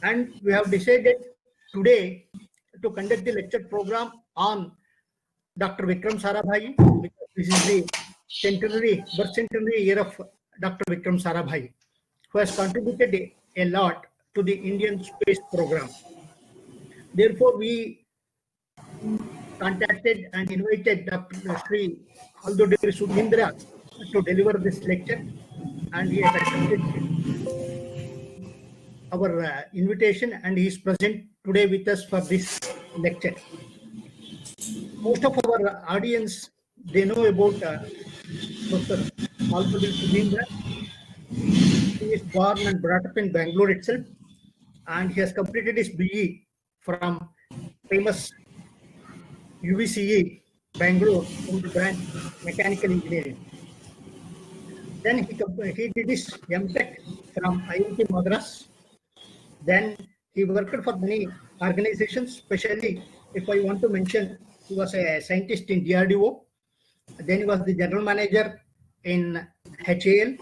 And we have decided today to conduct the lecture program on Dr. Vikram Sarabhai, because this is the birth centenary year of Dr. Vikram Sarabhai, who has contributed a lot to the Indian space program. Therefore, we contacted and invited Dr. Sri Haldodderi Sudhindra to deliver this lecture, and he has accepted our invitation, and he is present today with us for this lecture. Most of our audience, they know about Professor Haldodderi Sudhindra. He is born and brought up in Bangalore itself, and he has completed his BE from famous UVCE, Bangalore, in the branch Mechanical Engineering. Then he did his MTech from IIT Madras. Then he worked for many organizations, especially if I want to mention, he was a scientist in DRDOઃ. Then he was the general manager in HAL,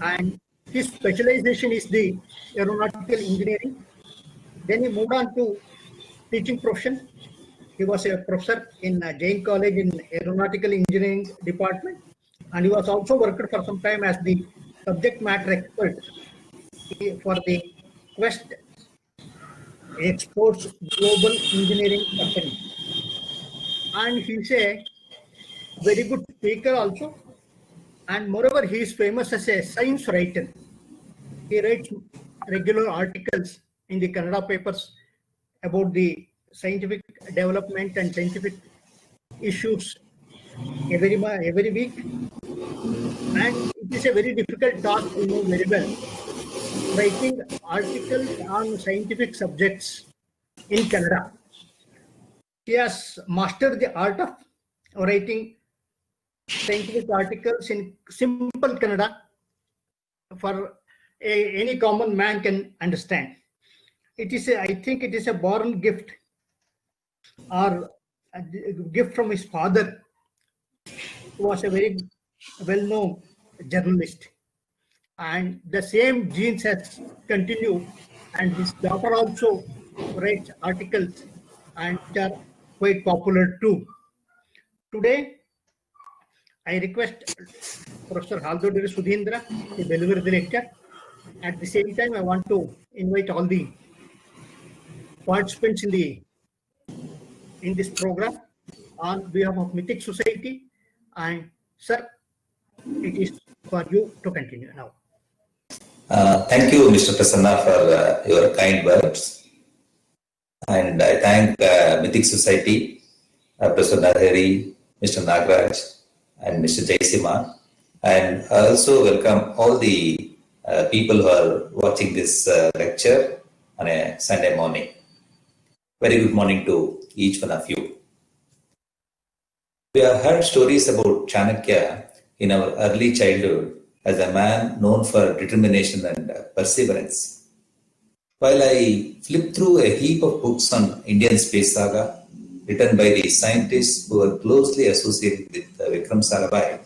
and his specialization is the aeronautical engineering. Then he moved on to teaching profession. He was a professor in Jain College in Aeronautical Engineering Department, and he was also worked for some time as the subject matter expert for the Quest Exports Global Engineering Company. And he's a very good speaker also, and moreover, he is famous as a science writer. He writes regular articles in the Kannada papers about the scientific development and scientific issues every week, and it is a very difficult task to know very well. Writing articles on scientific subjects in Kannada. He has mastered the art of writing scientific articles in simple Kannada for any common man can understand. It is I think it is a born gift, or a gift from his father, who was a very well-known journalist. And the same genes has continued, and his daughter also writes articles and they are quite popular too. Today, I request Professor Haldodderi Sudhindra to deliver the lecture. At the same time, I want to invite all the participants in this program on behalf of Mythic Society. And sir, it is for you to continue now. Thank you, Mr. Prasanna, for your kind words. And I thank Mythic Society, Professor Haldodderi, Mr. Nagaraj, and Mr. Jaisima. And I also welcome all the people who are watching this lecture on a Sunday morning. Very good morning to each one of you. We have heard stories about Chanakya in our early childhood as a man known for determination and perseverance. While I flip through a heap of books on Indian space saga written by the scientists who are closely associated with Vikram Sarabhai,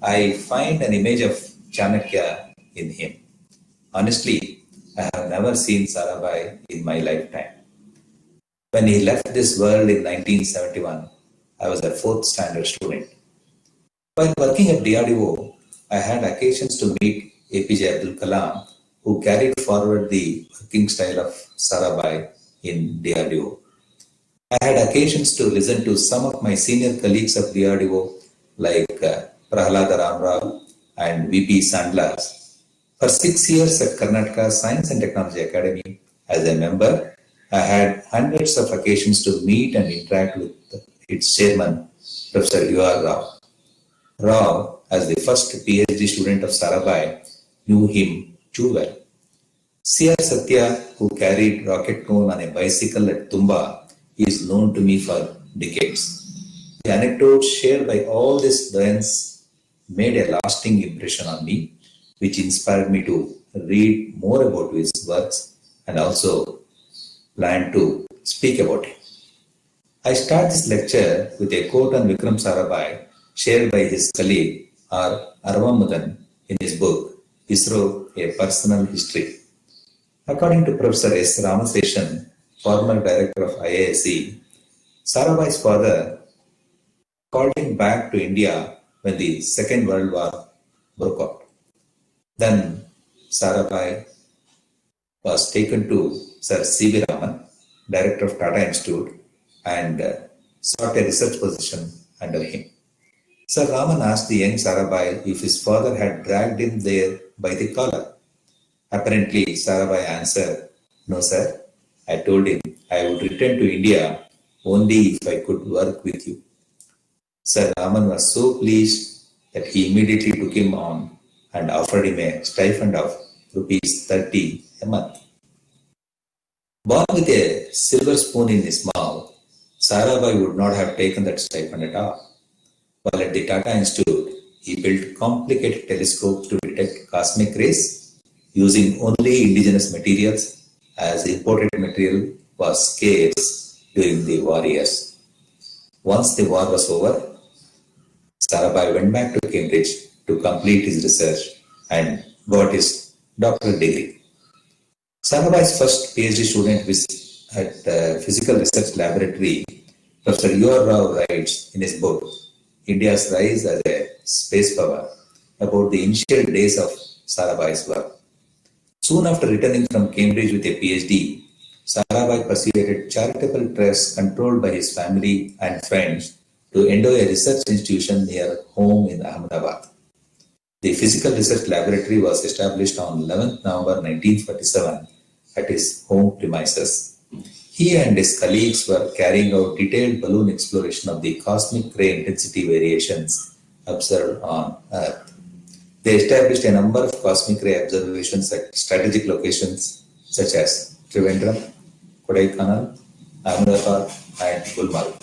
I find an image of Chanakya in him. Honestly, I have never seen Sarabhai in my lifetime. When he left this world in 1971, I was a 4th standard student. While working at DRDOः, I had occasions to meet APJ Abdul Kalam, who carried forward the working style of Sarabhai in DRDOः. I had occasions to listen to some of my senior colleagues of DRDOः like Prahalada Ramrao and VP Sandlas. For 6 years at Karnataka Science and Technology Academy as a member, I had hundreds of occasions to meet and interact with its chairman, Professor U.R. Rao. Rao, as the first PhD student of Sarabhai, knew him too well. C.R. Satya, who carried rocket cone on a bicycle at Tumba, is known to me for decades. The anecdotes shared by all these doyens made a lasting impression on me, which inspired me to read more about his works and also plan to speak about it. I start this lecture with a quote on Vikram Sarabhai shared by his colleague R. Arvamudan in his book, ISRO, A Personal History. According to Professor S. Ramaseshan, former director of IISc, Sarabhai's father called him back to India when the Second World War broke out. Then Sarabhai was taken to Sir C.V. Raman, director of Tata Institute, and sought a research position under him. Sir Raman asked the young Sarabhai if his father had dragged him there by the collar. Apparently, Sarabhai answered, "No, sir. I told him I would return to India only if I could work with you." Sir Raman was so pleased that he immediately took him on and offered him a stipend of rupees 30 a month. Born with a silver spoon in his mouth, Sarabhai would not have taken that stipend at all. While at the Tata Institute, he built complicated telescopes to detect cosmic rays using only indigenous materials, as imported material was scarce during the war years. Once the war was over, Sarabhai went back to Cambridge to complete his research and got his doctorate degree. Sarabhai's first PhD student at the Physical Research Laboratory, Professor U.R. Rao, writes in his book, India's Rise as a Space Power, about the initial days of Sarabhai's work. Soon after returning from Cambridge with a PhD, Sarabhai pursued a charitable trust controlled by his family and friends to endow a research institution near home in Ahmedabad. The Physical Research Laboratory was established on 11th November 1947 at his home premises. He and his colleagues were carrying out detailed balloon exploration of the cosmic ray intensity variations observed on Earth. They established a number of cosmic ray observations at strategic locations such as Trivandrum, Kodaikanal, Ahmedabad, and Gulmarg.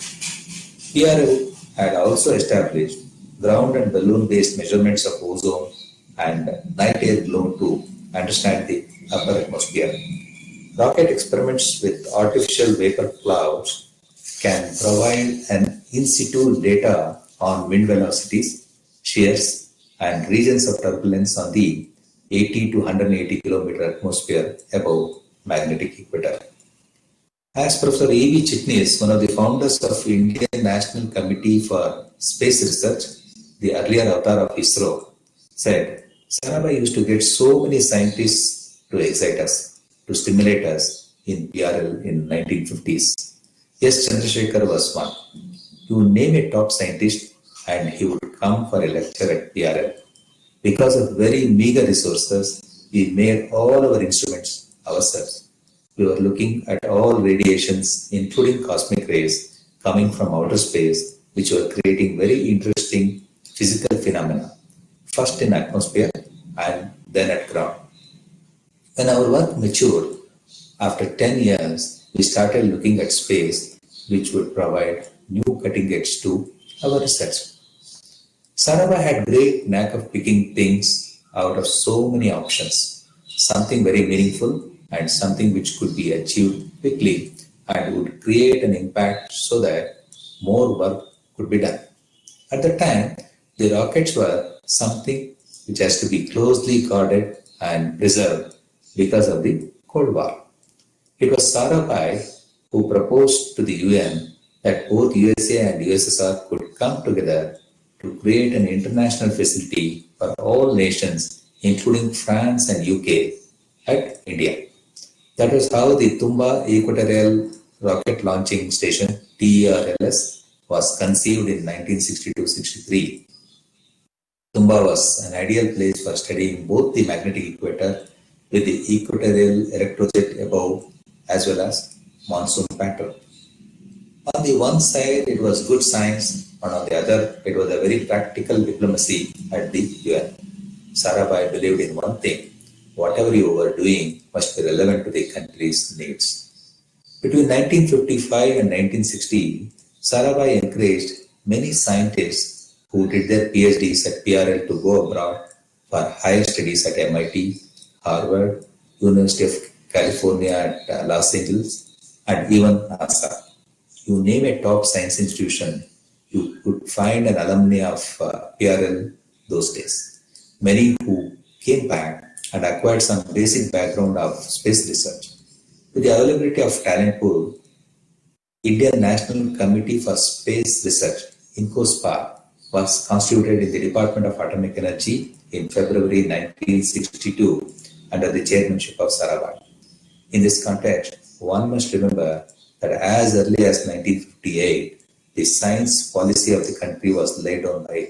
PRL had also established ground and balloon-based measurements of ozone and night air blown to understand the upper atmosphere. Rocket experiments with artificial vapor clouds can provide an in-situ data on wind velocities, shears, and regions of turbulence on the 80 to 180 kilometer atmosphere above magnetic equator. As Professor E.V. Chitnis, one of the founders of Indian National Committee for Space Research, the earlier avatar of ISRO, said, Sarabhai used to get so many scientists to excite us, to stimulate us in PRL in 1950s. Yes, Chandrasekhar was one. You name a top scientist and he would come for a lecture at PRL. Because of very meager resources, we made all our instruments ourselves. We were looking at all radiations, including cosmic rays, coming from outer space, which were creating very interesting physical phenomena, first in atmosphere and then at ground. When our work matured, after 10 years, we started looking at space, which would provide new cutting edge to our research. Sarabhai had great knack of picking things out of so many options, something very meaningful and something which could be achieved quickly and would create an impact so that more work could be done. At the time, the rockets were something which has to be closely guarded and preserved because of the Cold War. It was Sarabhai who proposed to the UN that both USA and USSR could come together to create an international facility for all nations, including France and UK, at India. That was how the Tumba Equatorial Rocket Launching Station, TERLS, was conceived in 1962-63. Tumba was an ideal place for studying both the magnetic equator with the equatorial electrojet above as well as monsoon pattern. On the one side, it was good science, and on the other, it was a very practical diplomacy at the UN. Sarabhai believed in one thing: whatever you were doing must be relevant to the country's needs. Between 1955 and 1960, Sarabhai encouraged many scientists who did their PhDs at PRL to go abroad for higher studies at MIT, Harvard, University of California at Los Angeles, and even NASA. You name a top science institution, you could find an alumni of PRL those days. Many who came back and acquired some basic background of space research. With the availability of talent pool, Indian National Committee for Space Research, INCOSPA, was constituted in the Department of Atomic Energy in February 1962 under the chairmanship of Sarabhai. In this context, one must remember that as early as 1958, the science policy of the country was laid down by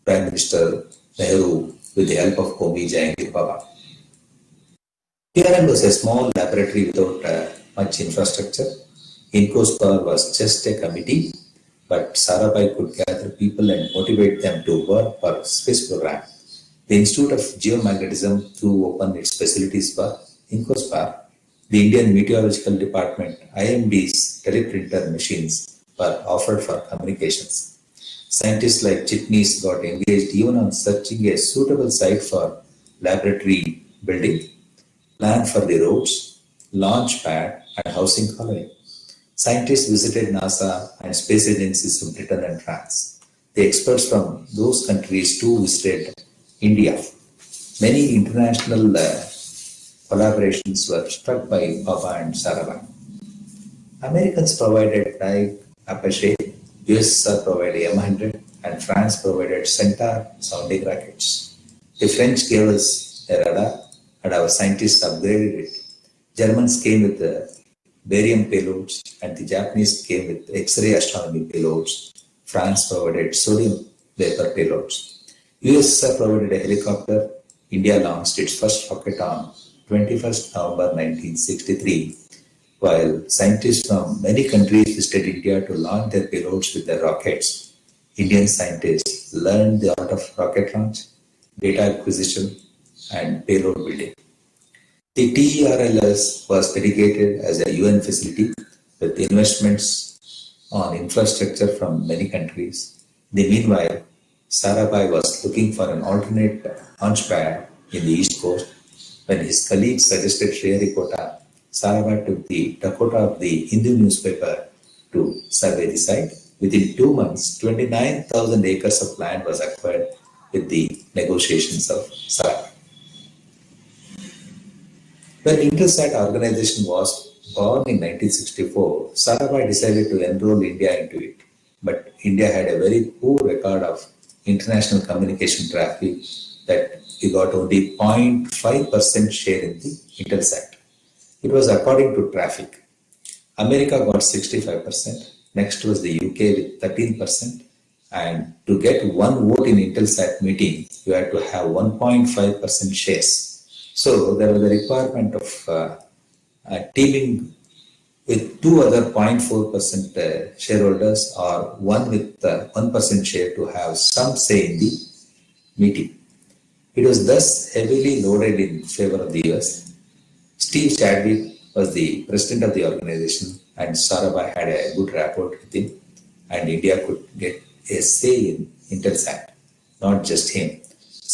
Prime Minister Nehru with the help of Komi Jayangir Baba. TRL was a small laboratory without much infrastructure. INCOSPA was just a committee, but Sarabhai could gather people and motivate them to work for space program. The Institute of Geomagnetism threw open its facilities for INCOSPA. The Indian Meteorological Department, IMD's teleprinter machines were offered for communications. Scientists like Chitnis got engaged even on searching a suitable site for laboratory building, plan for the roads, launch pad, and housing colony. Scientists visited NASA and space agencies from Britain and France. The experts from those countries too visited India. Many international collaborations were struck by Baba and Sarabhai. Americans provided Nike, Apache, USSR provided M100, and France provided Centaur sounding rockets. The French gave us a radar, and our scientists upgraded it. Germans came with the barium payloads, and the Japanese came with X-ray astronomy payloads. France provided sodium vapor payloads. USSR provided a helicopter. India launched its first rocket on 21st November 1963, while scientists from many countries visited India to launch their payloads with their rockets. Indian scientists learned the art of rocket launch, data acquisition, and payload building. The TERLS was dedicated as a UN facility with investments on infrastructure from many countries. In the meanwhile, Sarabhai was looking for an alternate launch pad in the East Coast. When his colleagues suggested Sriharikota, Sarabhai took the Dakota of the Hindu newspaper to survey the site. Within 2 months, 29,000 acres of land was acquired with the negotiations of Sarabhai. When Intelsat organization was born in 1964, Sarabhai decided to enroll India into it. But India had a very poor record of international communication traffic that we got only 0.5% share in the Intelsat. It was according to traffic. America got 65%. Next was the UK with 13%. And to get one vote in Intelsat meeting, you had to have 1.5% shares. So there was a requirement of teaming with two other 0.4% shareholders or one with 1% share to have some say in the meeting. It was thus heavily loaded in favor of the US. Steve Chadwick was the president of the organization, and Sarabhai had a good rapport with him, and India could get a say in Intelsat, not just him.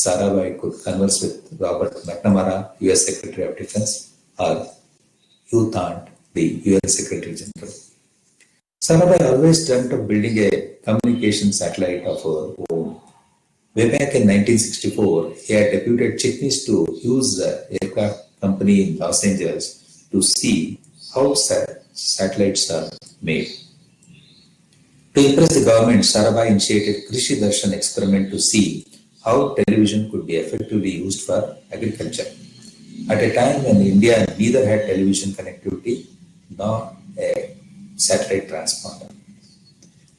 Sarabhai could converse with Robert McNamara, US Secretary of Defense, or Hugh Thant, the UN Secretary General. Sarabhai always dreamt of building a communication satellite of our own. Way back in 1964, he had deputed Chitnis to use the aircraft company in Los Angeles to see how satellites are made. To impress the government, Sarabhai initiated Krishi Darshan experiment to see how television could be effectively used for agriculture. At a time when India neither had television connectivity nor a satellite transponder.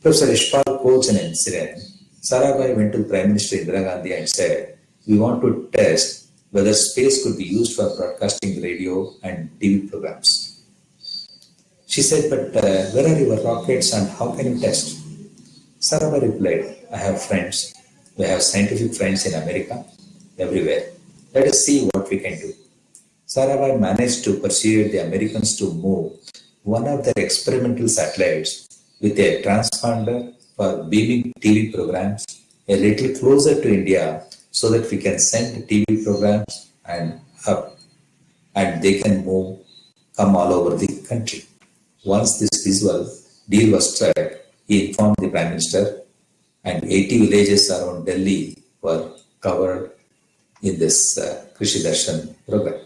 Professor Ishpal Koch and Siren, Sarabhai went to Prime Minister Indira Gandhi and said, "We want to test whether space could be used for broadcasting radio and TV programs." She said, "But where are your rockets and how can you test?" Sarabhai replied, "I have friends. We have scientific friends in America, everywhere. Let us see what we can do." Sarabhai managed to persuade the Americans to move one of their experimental satellites with a transponder for beaming TV programs a little closer to India so that we can send TV programs and up and they can come all over the country. Once this deal was struck, he informed the Prime Minister, and 80 villages around Delhi were covered in this Krishi Darshan program.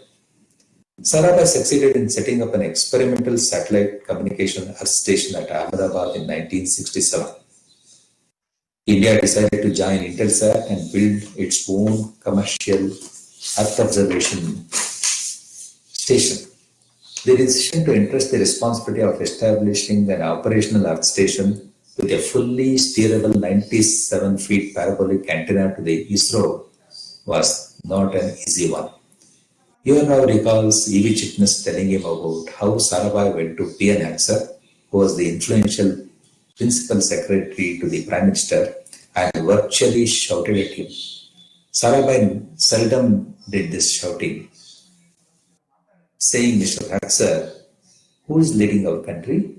Sarabhai succeeded in setting up an experimental satellite communication earth station at Ahmedabad in 1967. India decided to join Intelsat and build its own commercial Earth observation station. The decision to entrust the responsibility of establishing an operational Earth station with a fully steerable 97 feet parabolic antenna to the ISRO was not an easy one. You now recalls E.V. Chitnis telling him about how Sarabhai went to P.N. Axer, who was the influential principal secretary to the Prime Minister, and virtually shouted at him. Sarabhai seldom did this shouting, saying, Mr. Axer, who is leading our country?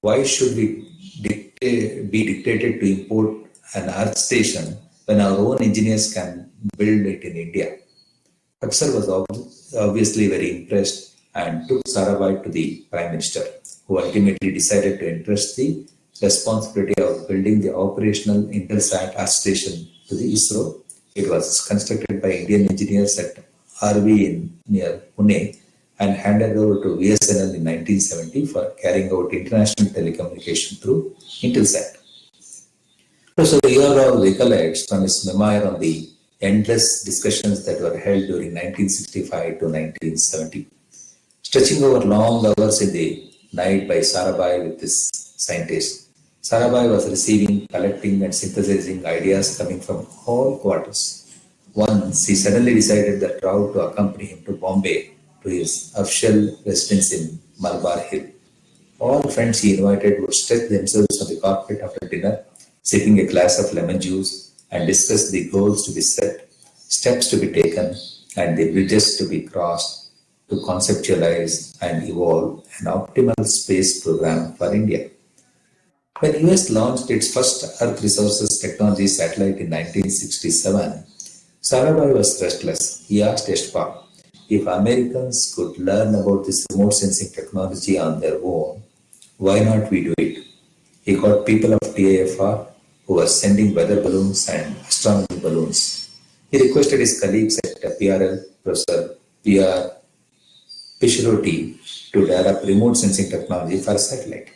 Why should we be dictated to import an earth station when our own engineers can build it in India? Axer was obviously very impressed and took Sarabhai to the Prime Minister, who ultimately decided to entrust the responsibility of building the operational Intelsat Earth Station to the ISRO. It was constructed by Indian engineers at RV near Pune and handed over to VSNL in 1970 for carrying out international telecommunication through Intelsat. So here all recollects from his memoir on the endless discussions that were held during 1965 to 1970. Stretching over long hours in the night by Sarabhai with his scientists, Sarabhai was receiving, collecting and synthesizing ideas coming from all quarters. Once he suddenly decided that Rao to accompany him to Bombay to his official residence in Malabar Hill. All friends he invited would stretch themselves on the carpet after dinner, sipping a glass of lemon juice, and discuss the goals to be set, steps to be taken, and the bridges to be crossed to conceptualize and evolve an optimal space program for India. When US launched its first Earth Resources Technology satellite in 1967, Sarabhai was restless. He asked Yashpa, if Americans could learn about this remote sensing technology on their own, why not we do it? He got people of TIFR who were sending weather balloons and astronomy balloons. He requested his colleagues at PRL, Professor P.R. Pishroti, to develop remote sensing technology for a satellite.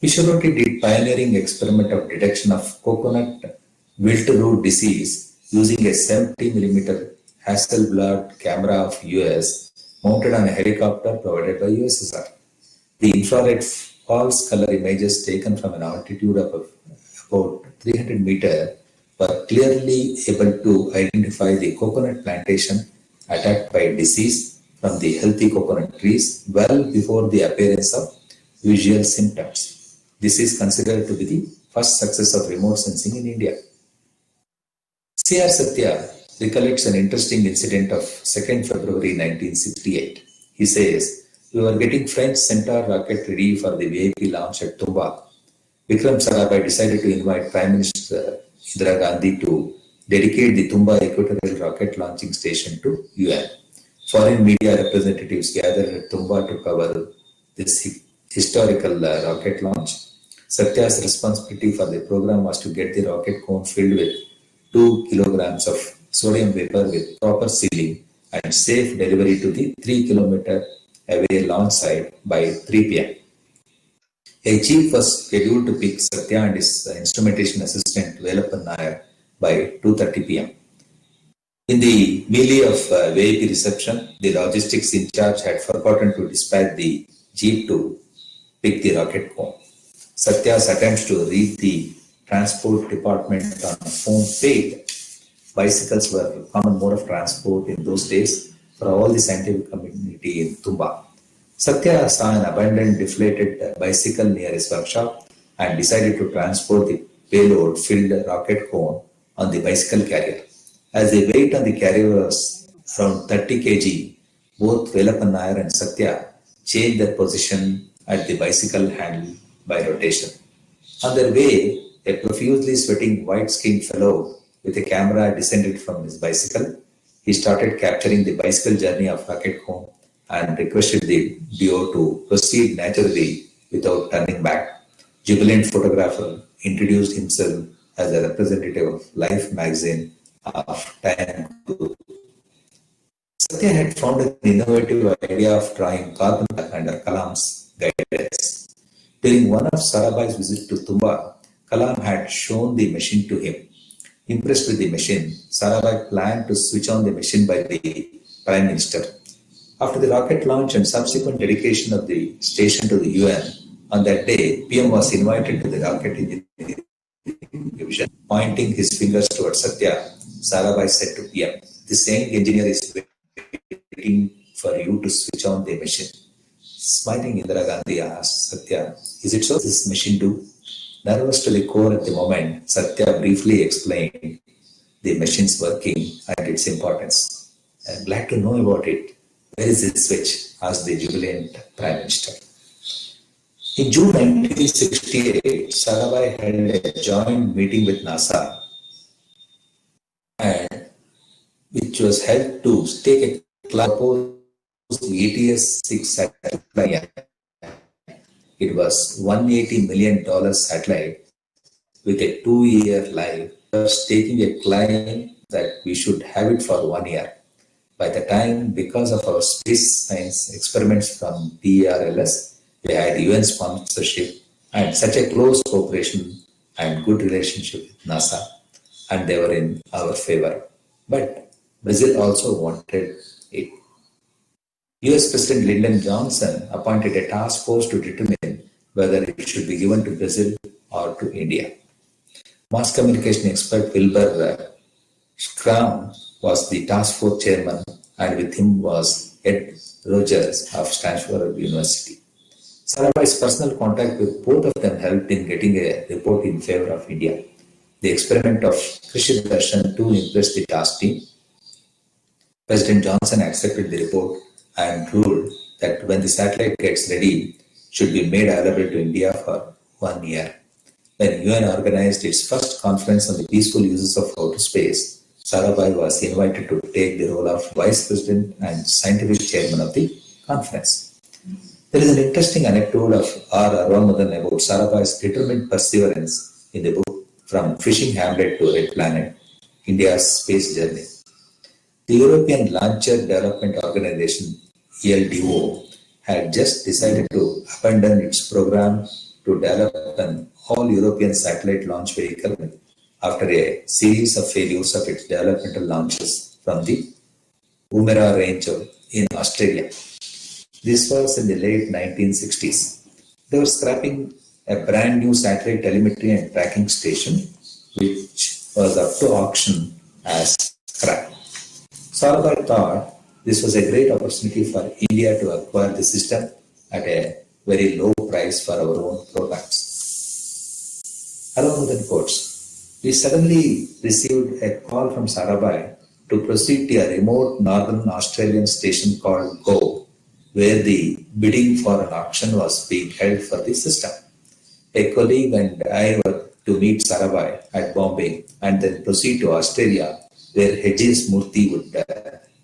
Pishroti did pioneering experiment of detection of coconut wiltroot disease using a 70mm Hasselblad camera of US mounted on a helicopter provided by USSR. The infrared false color images taken from an altitude of about 300 meters were clearly able to identify the coconut plantation attacked by disease from the healthy coconut trees well before the appearance of visual symptoms. This is considered to be the first success of remote sensing in India. C.R. Satya recollects an interesting incident of 2nd February 1968. He says, we were getting French Centaur rocket ready for the VIP launch at Tumba. Vikram Sarabhai decided to invite Prime Minister Indira Gandhi to dedicate the Tumba Equatorial Rocket Launching Station to UN. Foreign media representatives gathered at Tumba to cover this historical rocket launch. Satya's responsibility for the program was to get the rocket cone filled with 2 kilograms of sodium vapor with proper sealing and safe delivery to the 3-kilometer away launch site by 3 p.m. A jeep was scheduled to pick Satya and his instrumentation assistant Velappan Nair by 2:30 p.m. In the melee of VIP reception, the logistics in charge had forgotten to dispatch the jeep to pick the rocket cone. Satya's attempts to reach the transport department on a phone failed. Bicycles were a common mode of transport in those days for all the scientific community in Tumba. Satya saw an abandoned, deflated bicycle near his workshop and decided to transport the payload-filled rocket cone on the bicycle carrier. As the weight on the carrier was around 30 kg, both Velappan Nair and Satya changed their position at the bicycle handle by rotation. On their way, a profusely sweating white-skinned fellow with a camera descended from his bicycle. He started capturing the bicycle journey of rocket cone and requested the DO to proceed naturally without turning back. Jubilant photographer introduced himself as a representative of Life magazine of time to Satya had found an innovative idea of drawing carbon under Kalam's guidance. During one of Sarabhai's visits to Tumba, Kalam had shown the machine to him. Impressed with the machine, Sarabhai planned to switch on the machine by the Prime Minister. After the rocket launch and subsequent dedication of the station to the UN, on that day, PM was invited to the rocket engineering division. Pointing his fingers towards Satya, Sarabhai said to PM, "The same engineer is waiting for you to switch on the machine." Smiling, Indira Gandhi asked Satya, "Is it so this machine do?" Nervous to the core at the moment, Satya briefly explained the machine's working and its importance. "I'm glad to know about it. Where is this switch?" asked the jubilant Prime Minister. In June 1968, Sarabhai held a joint meeting with NASA, and which was held to take a proposed ATS-6 satellite. It was $180 million satellite with a 2-year life, thus taking a claim that we should have it for 1 year. By the time, because of our space science experiments from PRLS, we had UN sponsorship and such a close cooperation and good relationship with NASA, and they were in our favor. But Brazil also wanted it. US President Lyndon Johnson appointed a task force to determine whether it should be given to Brazil or to India. Mass communication expert Wilbur Schramm was the task force chairman, and with him was Ed Rogers of Stanford University. Sarabhai's personal contact with both of them helped in getting a report in favor of India. The experiment of Krishi Darshan 2 impressed the task team. President Johnson accepted the report and ruled that when the satellite gets ready, should be made available to India for 1 year. When UN organized its first conference on the peaceful uses of outer space, Sarabhai was invited to take the role of Vice President and Scientific Chairman of the conference. There is an interesting anecdote of R. Arvamudan about Sarabhai's determined perseverance in the book From Fishing Hamlet to Red Planet, India's Space Journey. The European Launcher Development Organization, ELDO, had just decided to abandon its program to develop an all-European satellite launch vehicle after a series of failures of its developmental launches from the Woomera Range in Australia. This was in the late 1960s. They were scrapping a brand new satellite telemetry and tracking station, which was up to auction as scrap. Sarabhai thought this was a great opportunity for India to acquire the system at a very low price for our own programs. Along with the reports, we suddenly received a call from Sarabhai to proceed to a remote northern Australian station called Go, where the bidding for an auction was being held for the system. A colleague and I were to meet Sarabhai at Bombay and then proceed to Australia, where Hedges Murthy would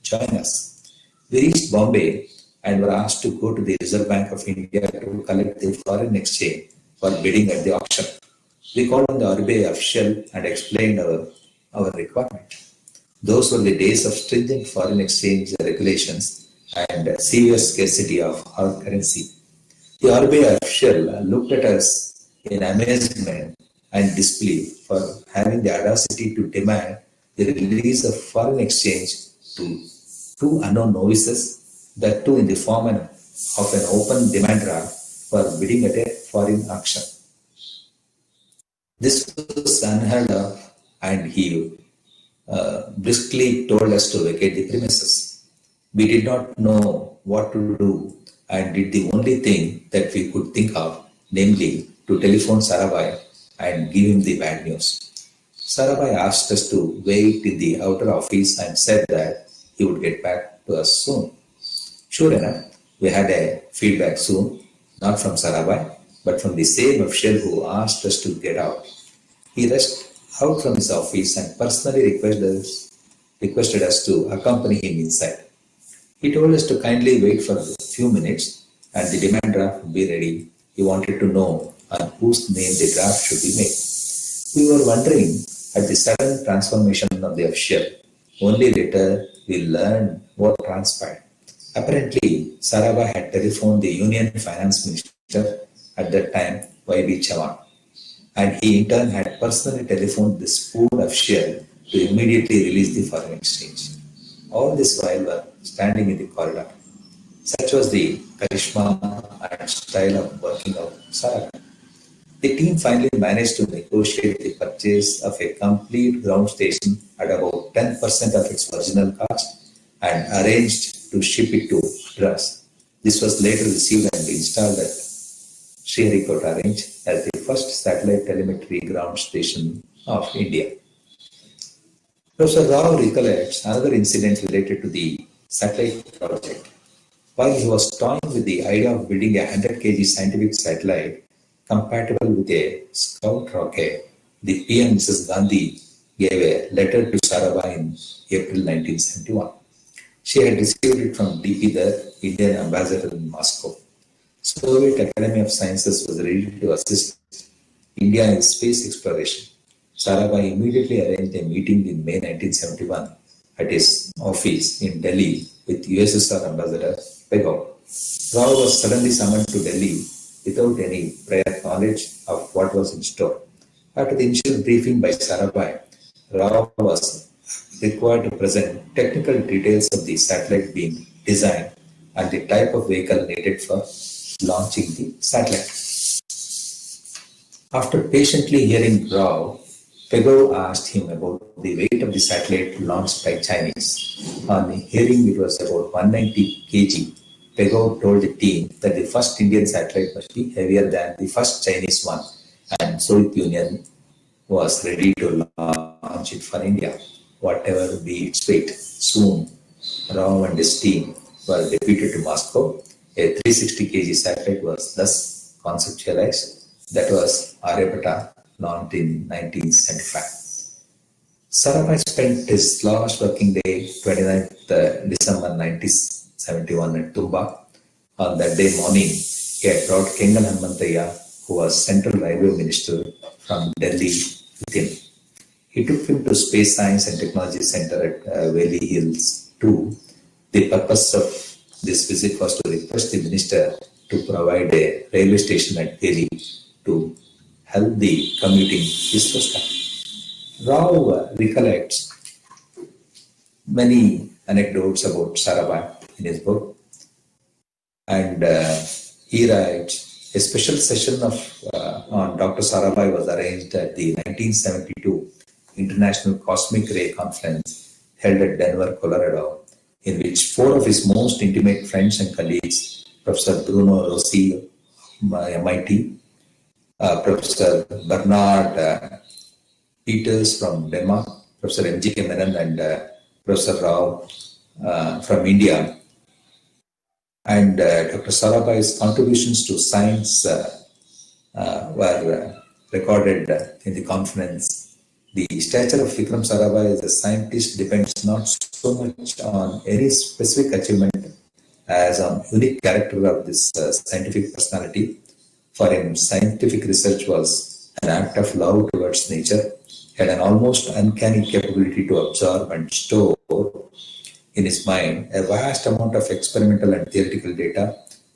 join us. We reached Bombay and were asked to go to the Reserve Bank of India to collect the foreign exchange for bidding at the auction. We called on the RBI official and explained our requirement. Those were the days of stringent foreign exchange regulations and severe scarcity of our currency. The RBI official looked at us in amazement and disbelief for having the audacity to demand the release of foreign exchange to two unknown novices, that too in the form of an open demand draft for bidding at a foreign auction. This was unheard of, and he briskly told us to vacate the premises. We did not know what to do and did the only thing that we could think of, namely to telephone Sarabhai and give him the bad news. Sarabhai asked us to wait in the outer office and said that he would get back to us soon. Sure enough, we had a feedback soon, not from Sarabhai, but from the same official who asked us to get out. He rushed out from his office and personally requested us to accompany him inside. He told us to kindly wait for a few minutes and the demand draft would be ready. He wanted to know on whose name the draft should be made. We were wondering at the sudden transformation of the official. Only later we learn what transpired. Apparently, Sarabhai had telephoned the Union Finance Minister at that time, Y.B. Chavan, and he in turn had personally telephoned the spoon official to immediately release the foreign exchange. All this while were standing in the corridor. Such was the charisma and style of working of Sarabhai. The team finally managed to negotiate the purchase of a complete ground station at about 10% of its original cost and arranged to ship it to Madras. This was later received and installed at Sriharikota Range as the first satellite telemetry ground station of India. Professor Rao recollects another incident related to the satellite project. While he was toying with the idea of building a 100 kg scientific satellite compatible with a Scout rocket, the PM Mrs. Gandhi gave a letter to Sarabhai in April 1971. She had received it from D.P. the Indian ambassador in Moscow. Soviet Academy of Sciences was ready to assist India in space exploration. Sarabhai immediately arranged a meeting in May 1971 at his office in Delhi with USSR Ambassador Pegov. Rao was suddenly summoned to Delhi without any prior knowledge of what was in store. After the initial briefing by Sarabhai, Rao was required to present technical details of the satellite being designed and the type of vehicle needed for launching the satellite. After patiently hearing Rao, Pegov asked him about the weight of the satellite launched by Chinese. On hearing it was about 190 kg, Pegov told the team that the first Indian satellite must be heavier than the first Chinese one, and Soviet Union was ready to launch it for India, whatever be its weight. Soon, Rao and his team were deputed to Moscow. A 360 kg satellite was thus conceptualized. That was Aryabhata, launched in 1975. Sarabhai spent his last working day, 29th December 1971 at Tumba. On that day morning, he had brought Kengal Hanmantaya, who was Central Railway Minister, from Delhi with him. He took him to Space Science and Technology Center at Valley Hills 2. The purpose of this visit was to request the minister to provide a railway station at Delhi to help the commuting ISRO staff. Rao recollects many anecdotes about Sarabhai in his book, and he writes, a special session on Dr. Sarabhai was arranged at the 1972 International Cosmic Ray Conference held at Denver, Colorado, in which 4 of his most intimate friends and colleagues, Professor Bruno Rossi, MIT, Professor Bernard Peters from Denmark, Professor M.G.K. Menon, and Professor Rao from India, and Dr. Sarabhai's contributions to science were recorded in the conference. The stature of Vikram Sarabhai as a scientist depends not so much on any specific achievement as on unique character of this scientific personality. For him, scientific research was an act of love towards nature, had an almost uncanny capability to absorb and store in his mind a vast amount of experimental and theoretical data.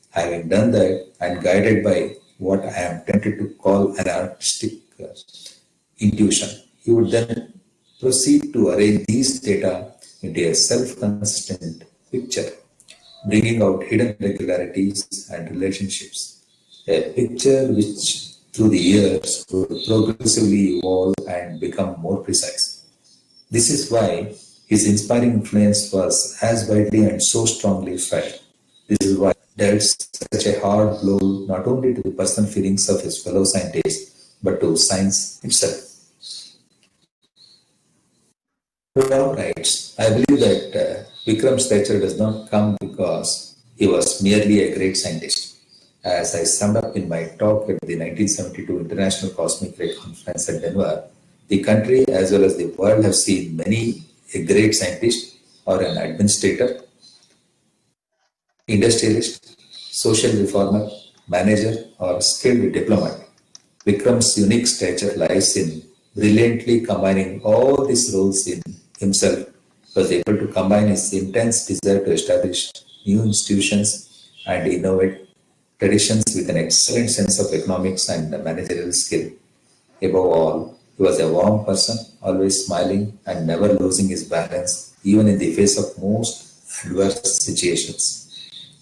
Having done that and guided by what I am tempted to call an artistic intuition, he would then proceed to arrange these data into a self-consistent picture, bringing out hidden regularities and relationships. A picture which, through the years, would progressively evolve and become more precise. This is why his inspiring influence was as widely and so strongly felt. This is why it dealt such a hard blow not only to the personal feelings of his fellow scientists, but to science itself. Rao writes, I believe that Vikram's stature does not come because he was merely a great scientist. As I summed up in my talk at the 1972 International Cosmic Ray Conference at Denver, the country as well as the world have seen many a great scientist or an administrator, industrialist, social reformer, manager, or skilled diplomat. Vikram's unique stature lies in brilliantly combining all these roles in himself was able to combine his intense desire to establish new institutions and innovate traditions with an excellent sense of economics and managerial skill. Above all, he was a warm person, always smiling and never losing his balance, even in the face of most adverse situations.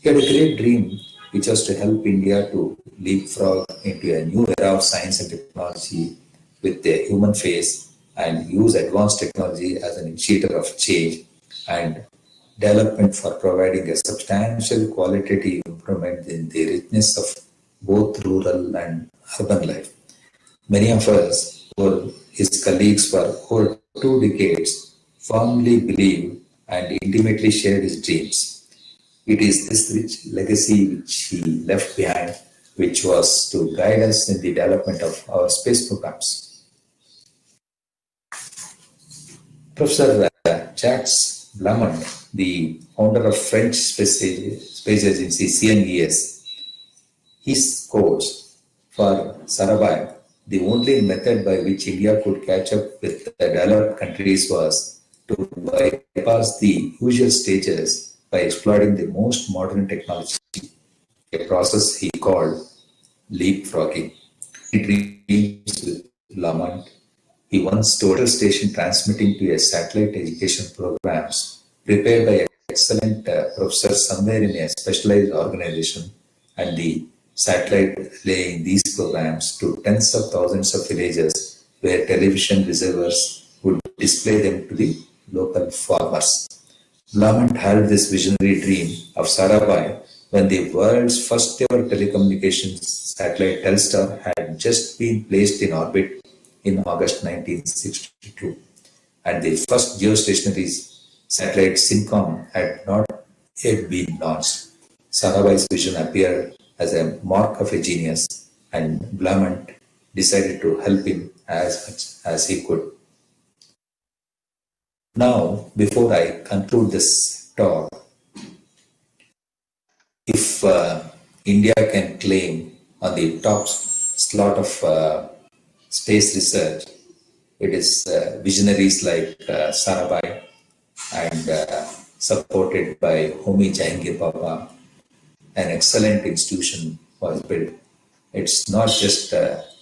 He had a great dream, which was to help India to leapfrog into a new era of science and technology with a human face and use advanced technology as an initiator of change and development for providing a substantial qualitative improvement in the richness of both rural and urban life. Many of us, or his colleagues for over 2 decades, firmly believed and intimately shared his dreams. It is this rich legacy which he left behind, which was to guide us in the development of our space programs. Professor Jacques Blamont, the founder of French space agency CNES, his quotes for Sarabhai, the only method by which India could catch up with the developed countries was to bypass the usual stages by exploiting the most modern technology, a process he called leapfrogging. He dreams with Lamont. He once total station transmitting to a satellite education programs prepared by an excellent professor somewhere in a specialized organization, and the satellite relaying these programs to tens of thousands of villages where television receivers would display them to the local farmers. Lamont had this visionary dream of Sarabhai when the world's first ever telecommunications satellite Telstar had just been placed in orbit in August 1962, and the first geostationary satellite Syncom had not yet been launched. Sarabhai's vision appeared as a mark of a genius, and Blamont decided to help him as much as he could. Now, before I conclude this talk, if India can claim on the top slot of space research, it is visionaries like Sarabhai and supported by Homi Jahangir Baba. An excellent institution was built. It's not just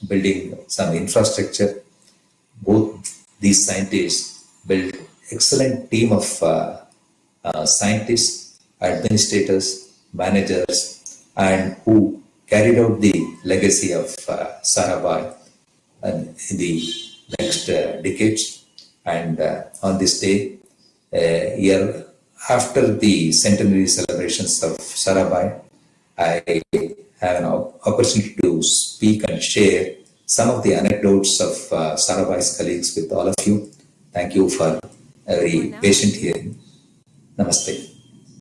building some infrastructure. Both these scientists built excellent team of scientists, administrators, managers, and who carried out the legacy of Sarabhai in the next decades. And on this day, year after the centenary celebrations of Sarabhai, I have an opportunity to speak and share some of the anecdotes of Sarabhai's colleagues with all of you. Thank you for a very patient hearing. Namaste.